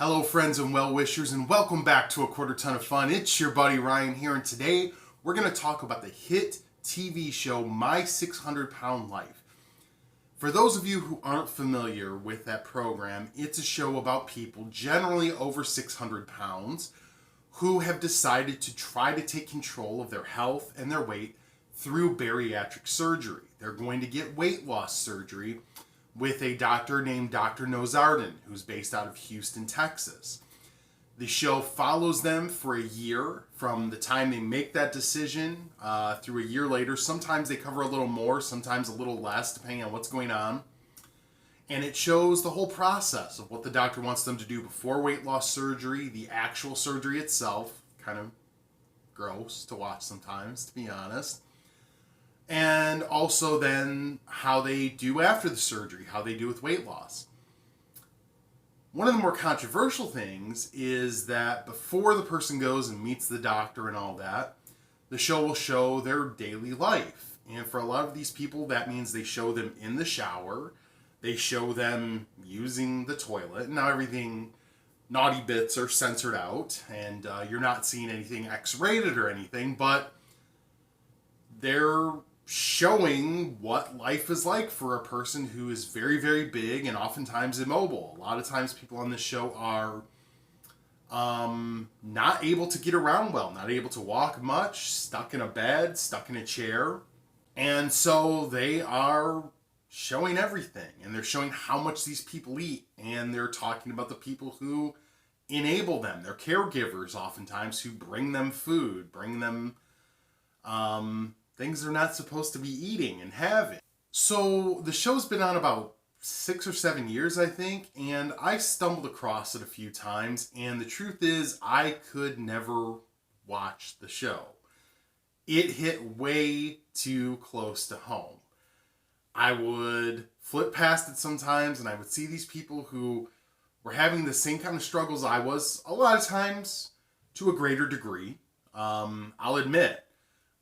Hello friends and well-wishers, and welcome back to A Quarter Ton of Fun. It's your buddy Ryan here, and today we're going to talk about the hit TV show My 600 Pound Life. For those of you who aren't familiar with that program, it's a show about people generally over 600 pounds who have decided to try to take control of their health and their weight through bariatric surgery. They're going to get weight loss surgery with a doctor named Dr. Nozarden, who's based out of Houston, Texas. The show follows them for a year from the time they make that decision through a year later. Sometimes they cover a little more, sometimes a little less, depending on what's going on. And it shows the whole process of what the doctor wants them to do before weight loss surgery, the actual surgery itself. Kind of gross to watch sometimes, to be honest. And also then how they do after the surgery, how they do with weight loss. One of the more controversial things is that before the person goes and meets the doctor and all that, the show will show their daily life. And for a lot of these people, that means they show them in the shower, they show them using the toilet. Now everything, naughty bits are censored out, and you're not seeing anything X-rated or anything, but they're showing what life is like for a person who is very, very big and oftentimes immobile. A lot of times people on this show are not able to get around well, not able to walk much, stuck in a bed, stuck in a chair. And so they are showing everything, and they're showing how much these people eat, and they're talking about the people who enable them. They're caregivers oftentimes who bring them food, bring them things they're not supposed to be eating and having. So the show's been on about 6 or 7 years, I think, and I stumbled across it a few times, and the truth is I could never watch the show. It hit way too close to home. I would flip past it sometimes, and I would see these people who were having the same kind of struggles I was, a lot of times to a greater degree. I'll admit,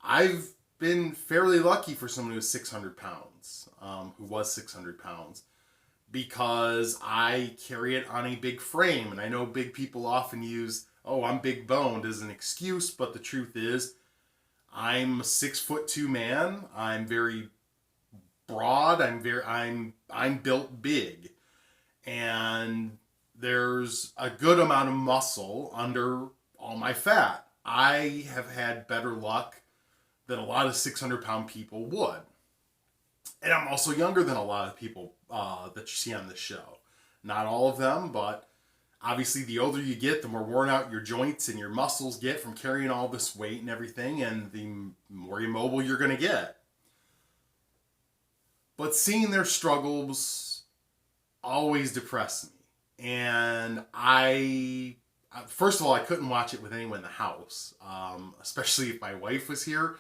I've been fairly lucky for someone who's 600 pounds, who was 600 pounds, because I carry it on a big frame. And I know big people often use, oh, I'm big boned as an excuse, but the truth is I'm a 6'2" man. I'm very broad. I'm built big, and there's a good amount of muscle under all my fat. I have had better luck than a lot of 600-pound people would. And I'm also younger than a lot of people that you see on this show. Not all of them, but obviously the older you get, the more worn out your joints and your muscles get from carrying all this weight and everything, and the more immobile you're going to get. But seeing their struggles always depressed me. And first of all, I couldn't watch it with anyone in the house, especially if my wife was here,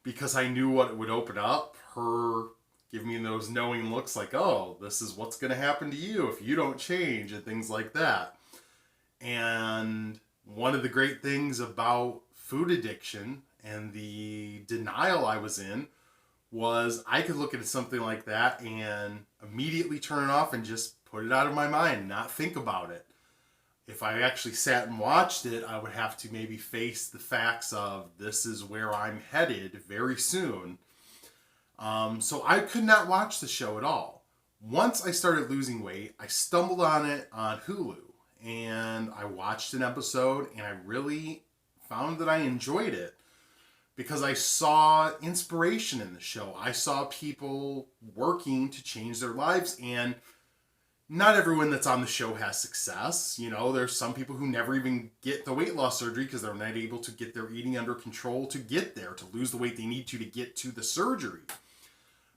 because I knew what it would open up. Her give me those knowing looks like, oh, this is what's going to happen to you if you don't change, and things like that. And one of the great things about food addiction and the denial I was in was I could look at something like that and immediately turn it off and just put it out of my mind, not think about it. If I actually sat and watched it, I would have to maybe face the facts of this is where I'm headed very soon. So I could not watch the show at all. Once I started losing weight, I stumbled on it on Hulu, and I watched an episode, and I really found that I enjoyed it because I saw inspiration in the show. I saw people working to change their lives, and not everyone that's on the show has success. You know, there's some people who never even get the weight loss surgery because they're not able to get their eating under control to get there, to lose the weight they need to get to the surgery.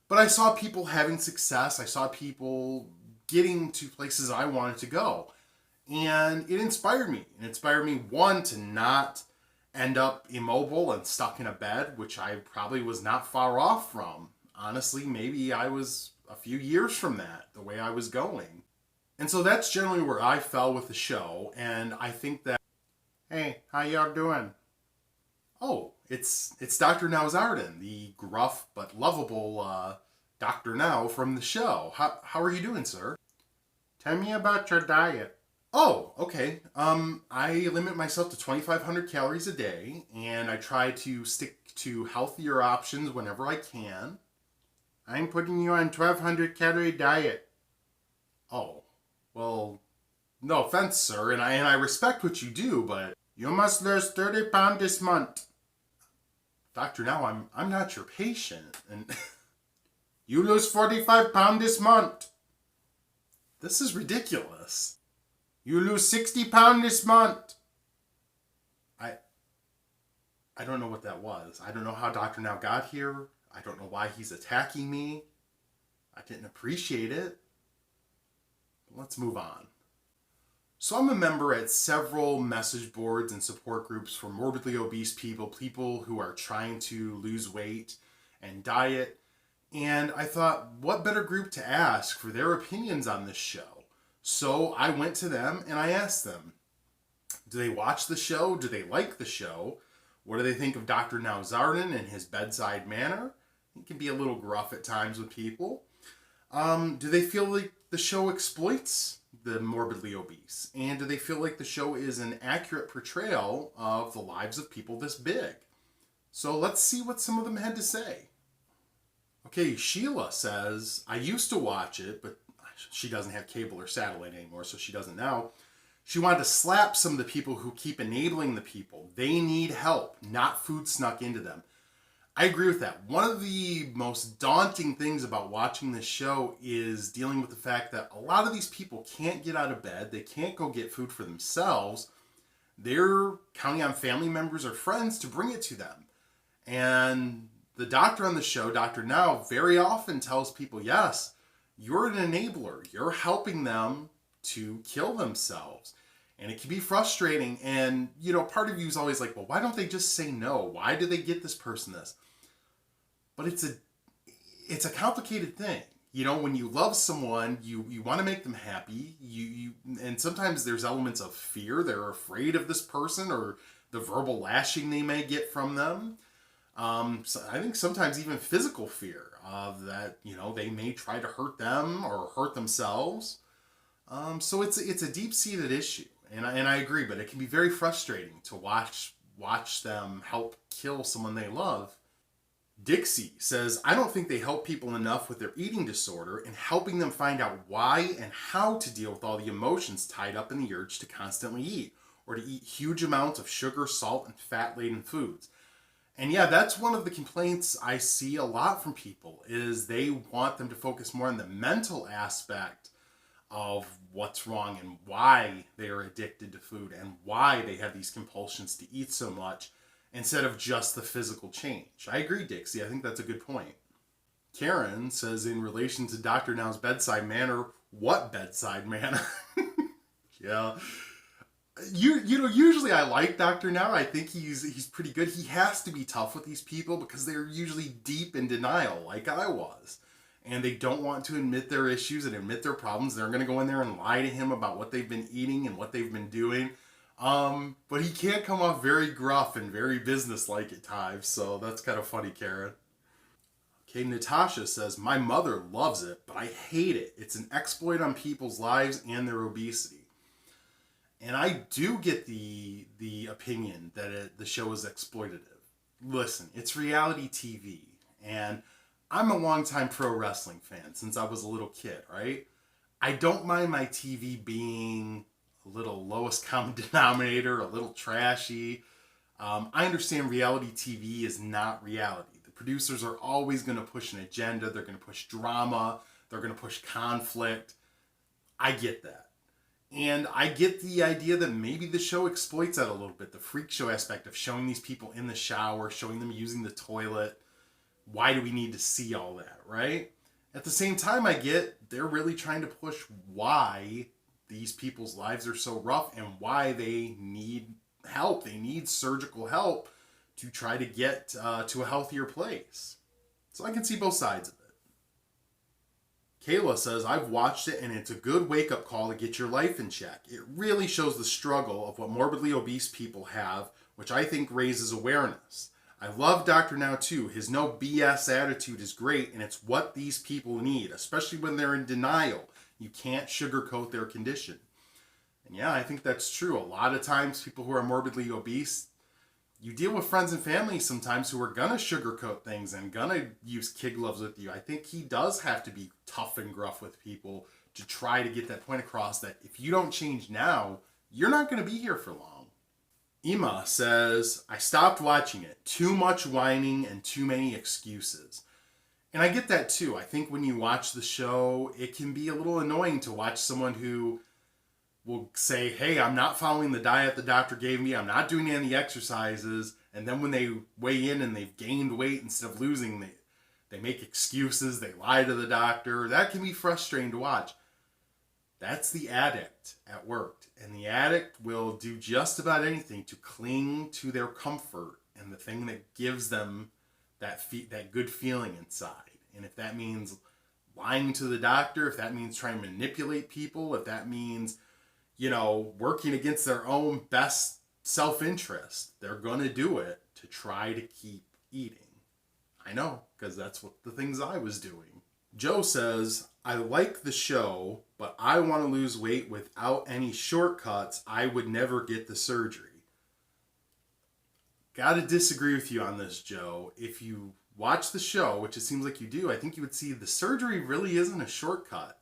But I saw people having success. I saw people getting to places I wanted to go. And it inspired me. It inspired me, one, to not end up immobile and stuck in a bed, which I probably was not far off from. Honestly, maybe I was a few years from that, the way I was going. And so that's generally where I fell with the show, and I think that, hey, how y'all doing? Oh, it's Dr. Nowzarden, the gruff but lovable Dr. Now from the show. How are you doing, sir? Tell me about your diet. Oh, okay. I limit myself to 2,500 calories a day, and I try to stick to healthier options whenever I can. I'm putting you on 1,200 calorie diet. Oh, well, no offense, sir, and I respect what you do, but you must lose 30 pounds this month. Doctor, now I'm not your patient, and you lose 45 pounds this month. This is ridiculous. You lose 60 pounds this month. I I don't know what that was. I don't know how Dr. Now got here. I don't know why he's attacking me. I didn't appreciate it. But let's move on. So I'm a member at several message boards and support groups for morbidly obese people, people who are trying to lose weight and diet. And I thought, what better group to ask for their opinions on this show? So I went to them and I asked them, do they watch the show? Do they like the show? What do they think of Dr. Now Zardan and his bedside manner? He can be a little gruff at times with people. Do they feel like the show exploits the morbidly obese? And do they feel like the show is an accurate portrayal of the lives of people this big? So let's see what some of them had to say. Okay, Sheila says, I used to watch it, but she doesn't have cable or satellite anymore, so she doesn't now. She wanted to slap some of the people who keep enabling the people. They need help, not food snuck into them. I agree with that. One of the most daunting things about watching this show is dealing with the fact that a lot of these people can't get out of bed. They can't go get food for themselves. They're counting on family members or friends to bring it to them. And the doctor on the show, Dr. Now, very often tells people, yes, you're an enabler. You're helping them to kill themselves. And it can be frustrating. And, part of you is always like, well, why don't they just say no? Why do they get this person this? But it's a complicated thing. When you love someone, you want to make them happy. And sometimes there's elements of fear. They're afraid of this person or the verbal lashing they may get from them. So I think sometimes even physical fear of that, they may try to hurt them or hurt themselves. So it's a deep-seated issue, and I agree, but it can be very frustrating to watch them help kill someone they love. Dixie says, I don't think they help people enough with their eating disorder in helping them find out why and how to deal with all the emotions tied up in the urge to constantly eat, or to eat huge amounts of sugar, salt, and fat-laden foods. And yeah, that's one of the complaints I see a lot from people, is they want them to focus more on the mental aspect of what's wrong and why they are addicted to food and why they have these compulsions to eat so much instead of just the physical change. I agree, Dixie. I think that's a good point. Karen says, in relation to Dr. Now's bedside manner, what bedside manner? Yeah. Usually I like Dr. Now. I think he's pretty good. He has to be tough with these people because they're usually deep in denial, like I was. And they don't want to admit their issues and admit their problems. They're going to go in there and lie to him about what they've been eating and what they've been doing. But he can come off very gruff and very businesslike at times. So that's kind of funny, Karen. Okay, Natasha says, my mother loves it, but I hate it. It's an exploit on people's lives and their obesity. And I do get the opinion that the show is exploitative. Listen, it's reality TV. And I'm a longtime pro wrestling fan since I was a little kid, right? I don't mind my TV being a little lowest common denominator, a little trashy. I understand reality TV is not reality. The producers are always going to push an agenda. They're going to push drama. They're going to push conflict. I get that. And I get the idea that maybe the show exploits that a little bit. The freak show aspect of showing these people in the shower, showing them using the toilet. Why do we need to see all that, right? At the same time, I get they're really trying to push why these people's lives are so rough and why they need help. They need surgical help to try to get to a healthier place. So I can see both sides of it. Kayla says, I've watched it and it's a good wake-up call to get your life in check. It really shows the struggle of what morbidly obese people have, which I think raises awareness. I love Dr. Now too. His no BS attitude is great, and it's what these people need, especially when they're in denial. You can't sugarcoat their condition. And yeah, I think that's true. A lot of times, people who are morbidly obese, you deal with friends and family sometimes who are gonna sugarcoat things and gonna use kid gloves with you. I think he does have to be tough and gruff with people to try to get that point across that if you don't change now, you're not gonna be here for long. Ima says, I stopped watching it. Too much whining and too many excuses. And I get that too. I think when you watch the show, it can be a little annoying to watch someone who will say, hey, I'm not following the diet the doctor gave me. I'm not doing any exercises. And then when they weigh in and they've gained weight instead of losing, they make excuses. They lie to the doctor. That can be frustrating to watch. That's the addict at work. And the addict will do just about anything to cling to their comfort and the thing that gives them that good feeling inside. And if that means lying to the doctor, if that means trying to manipulate people, if that means, working against their own best self-interest, they're going to do it to try to keep eating. I know, because that's what the things I was doing. Joe says, I like the show, but I want to lose weight without any shortcuts. I would never get the surgery. Gotta disagree with you on this, Joe. If you watch the show, which it seems like you do, I think you would see the surgery really isn't a shortcut.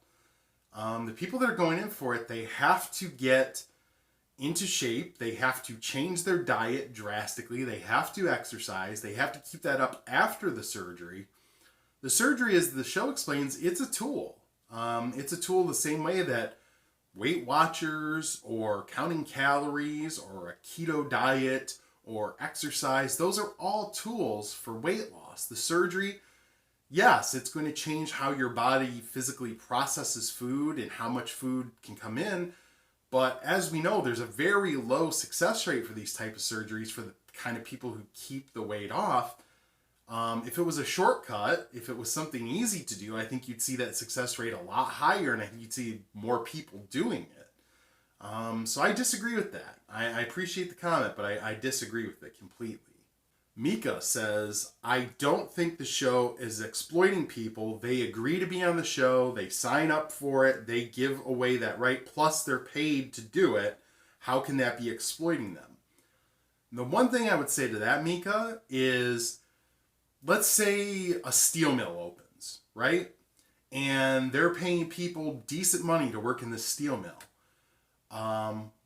The people that are going in for it, they have to get into shape. They have to change their diet drastically. They have to exercise. They have to keep that up after the surgery. The surgery, as the show explains, it's a tool. It's a tool the same way that Weight Watchers or counting calories or a keto diet or exercise, those are all tools for weight loss. The surgery, yes, it's going to change how your body physically processes food and how much food can come in. But as we know, there's a very low success rate for these type of surgeries for the kind of people who keep the weight off. If it was a shortcut, if it was something easy to do, I think you'd see that success rate a lot higher, and I think you'd see more people doing it. So I disagree with that. I appreciate the comment, but I disagree with it completely. Mika says, I don't think the show is exploiting people. They agree to be on the show. They sign up for it. They give away that right. Plus, they're paid to do it. How can that be exploiting them? The one thing I would say to that, Mika, is let's say a steel mill opens, right? And they're paying people decent money to work in this steel mill.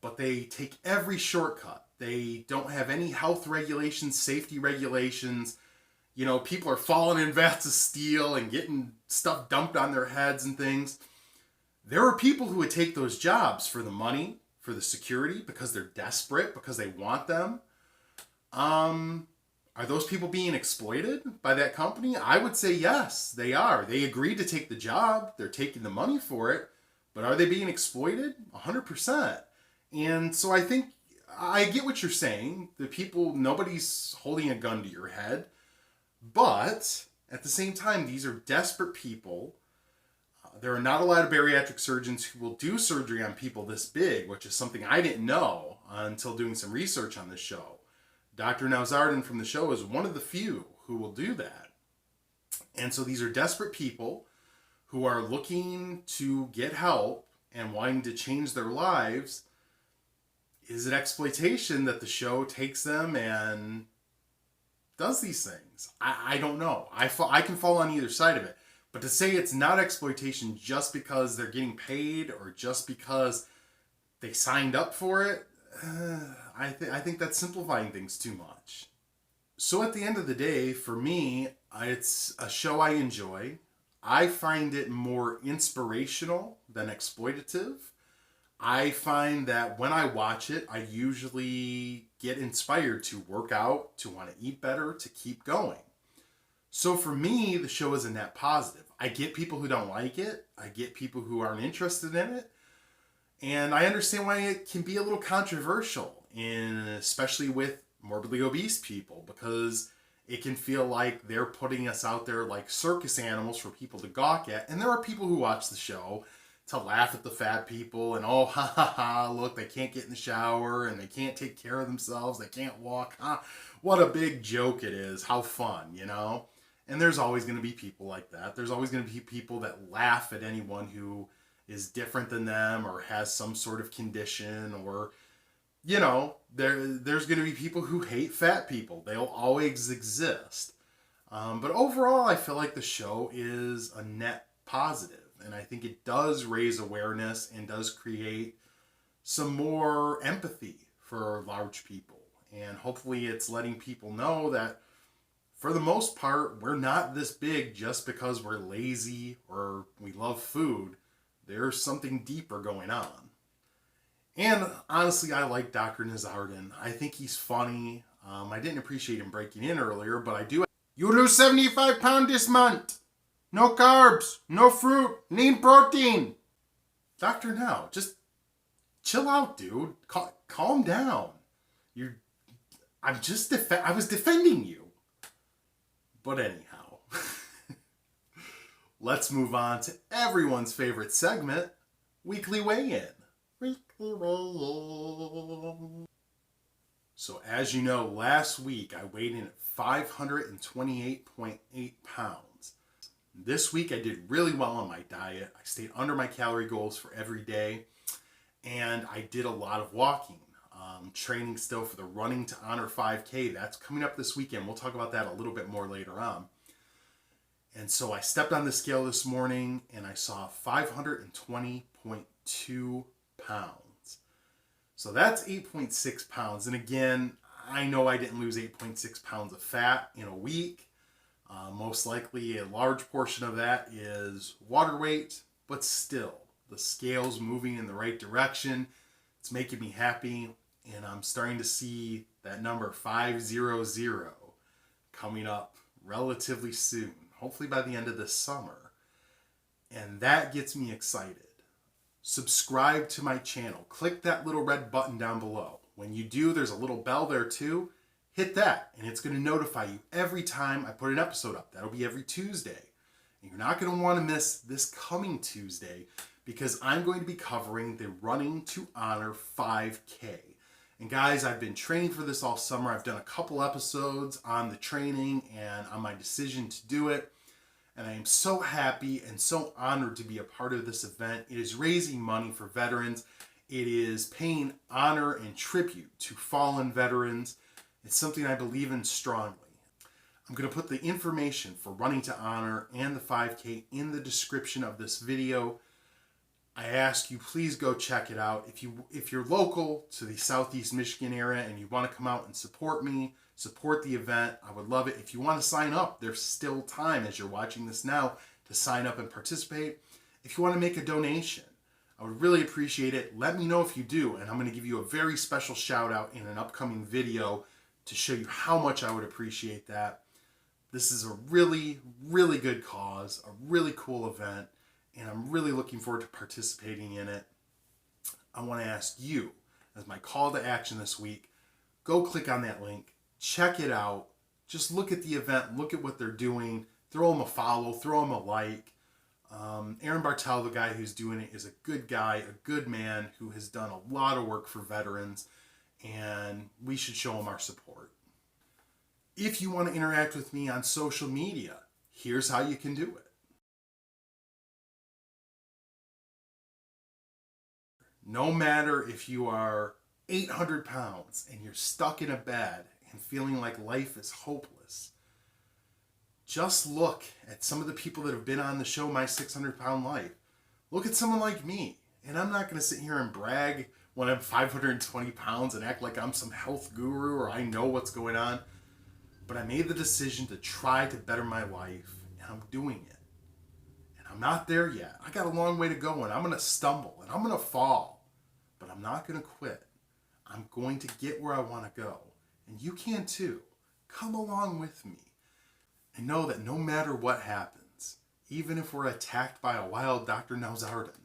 But they take every shortcut. They don't have any health regulations, safety regulations. People are falling in vats of steel and getting stuff dumped on their heads and things. There are people who would take those jobs for the money, for the security, because they're desperate, because they want them. Are those people being exploited by that company? I would say yes, they are. They agreed to take the job. They're taking the money for it. But are they being exploited? 100%. And so I think I get what you're saying. The people, nobody's holding a gun to your head. But at the same time, these are desperate people. There are not a lot of bariatric surgeons who will do surgery on people this big, which is something I didn't know until doing some research on this show. Dr. Nowzaradan from the show is one of the few who will do that. And so these are desperate people who are looking to get help and wanting to change their lives. Is it exploitation that the show takes them and does these things? I don't know. I can fall on either side of it. But to say it's not exploitation just because they're getting paid or just because they signed up for it, I think that's simplifying things too much. So at the end of the day, for me, it's a show I enjoy. I find it more inspirational than exploitative. I find that when I watch it, I usually get inspired to work out, to want to eat better, to keep going. So for me, the show is a net positive. I get people who don't like it. I get people who aren't interested in it. And I understand why it can be a little controversial, especially with morbidly obese people, because it can feel like they're putting us out there like circus animals for people to gawk at. And there are people who watch the show to laugh at the fat people and, oh, ha ha ha, look, they can't get in the shower and they can't take care of themselves, they can't walk. What a big joke it is. How fun, And there's always going to be people like that. There's always going to be people that laugh at anyone who is different than them or has some sort of condition, or, you know, there's going to be people who hate fat people. They'll always exist. But overall, I feel like the show is a net positive, and I think it does raise awareness and does create some more empathy for large people. And hopefully it's letting people know that for the most part, we're not this big just because we're lazy or we love food. There's something deeper going on. And honestly, I like Dr. Nazardin. I think he's funny. I didn't appreciate him breaking in earlier, but I do. You lose 75 pounds this month. No carbs, no fruit, lean protein. Doctor, now, just chill out, dude. Calm down. I was defending you. But anyhow, let's move on to everyone's favorite segment, Weekly Weigh-In. Weekly Weigh-In. So as you know, last week I weighed in at 528.8 pounds. This week I did really well on my diet. I stayed under my calorie goals for every day, and I did a lot of walking. Training still for the Running to Honor 5K. That's coming up this weekend. We'll talk about that a little bit more later on. And so I stepped on the scale this morning and I saw 520.2 pounds. So that's 8.6 pounds. And again, I know I didn't lose 8.6 pounds of fat in a week. Most likely a large portion of that is water weight, but still, the scale's moving in the right direction. It's making me happy. And I'm starting to see that number 500 coming up relatively soon, hopefully by the end of this summer. And that gets me excited. Subscribe to my channel. Click that little red button down below. When you do, there's a little bell there too. Hit that, and it's going to notify you every time I put an episode up. That'll be every Tuesday. And you're not going to want to miss this coming Tuesday, because I'm going to be covering the Running to Honor 5K. And guys, I've been training for this all summer. I've done a couple episodes on the training and on my decision to do it. And I am so happy and so honored to be a part of this event. It is raising money for veterans. It is paying honor and tribute to fallen veterans. It's something I believe in strongly. I'm going to put the information for Running to Honor and the 5K in the description of this video. I ask you, please go check it out. If you're local to the Southeast Michigan area and you want to come out and support me, support the event, I would love it. If you want to sign up, there's still time as you're watching this now to sign up and participate. If you want to make a donation, I would really appreciate it. Let me know if you do, and I'm going to give you a very special shout out in an upcoming video to show you how much I would appreciate that. This is a really, really good cause, a really cool event, and I'm really looking forward to participating in it. I want to ask you, as my call to action this week, go click on that link, check it out, just look at the event, look at what they're doing, throw them a follow, throw them a like. Aaron Bartel, the guy who's doing it, is a good guy, a good man who has done a lot of work for veterans, and we should show him our support. If you want to interact with me on social media, here's how you can do it. No matter if you are 800 pounds and you're stuck in a bed and feeling like life is hopeless, just look at some of the people that have been on the show, My 600 Pound Life. Look at someone like me. And I'm not going to sit here and brag when I'm 520 pounds and act like I'm some health guru or I know what's going on. But I made the decision to try to better my life, and I'm doing it. And I'm not there yet. I got a long way to go, and I'm going to stumble, and I'm going to fall. But I'm not going to quit. I'm going to get where I want to go. And you can too. Come along with me. And know that no matter what happens, even if we're attacked by a wild Dr. Nazardin,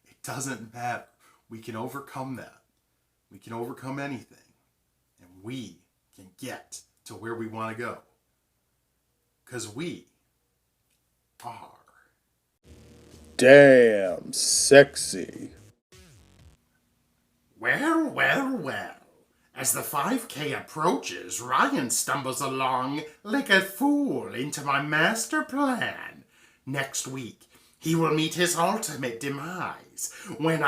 it doesn't matter. We can overcome that. We can overcome anything. And we can get to where we want to go. Because we are damn sexy. Well, well, well. As the 5K approaches, Ryan stumbles along like a fool into my master plan. Next week, he will meet his ultimate demise when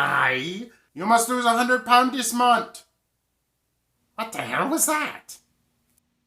you must lose 100 pounds this month. What the hell was that?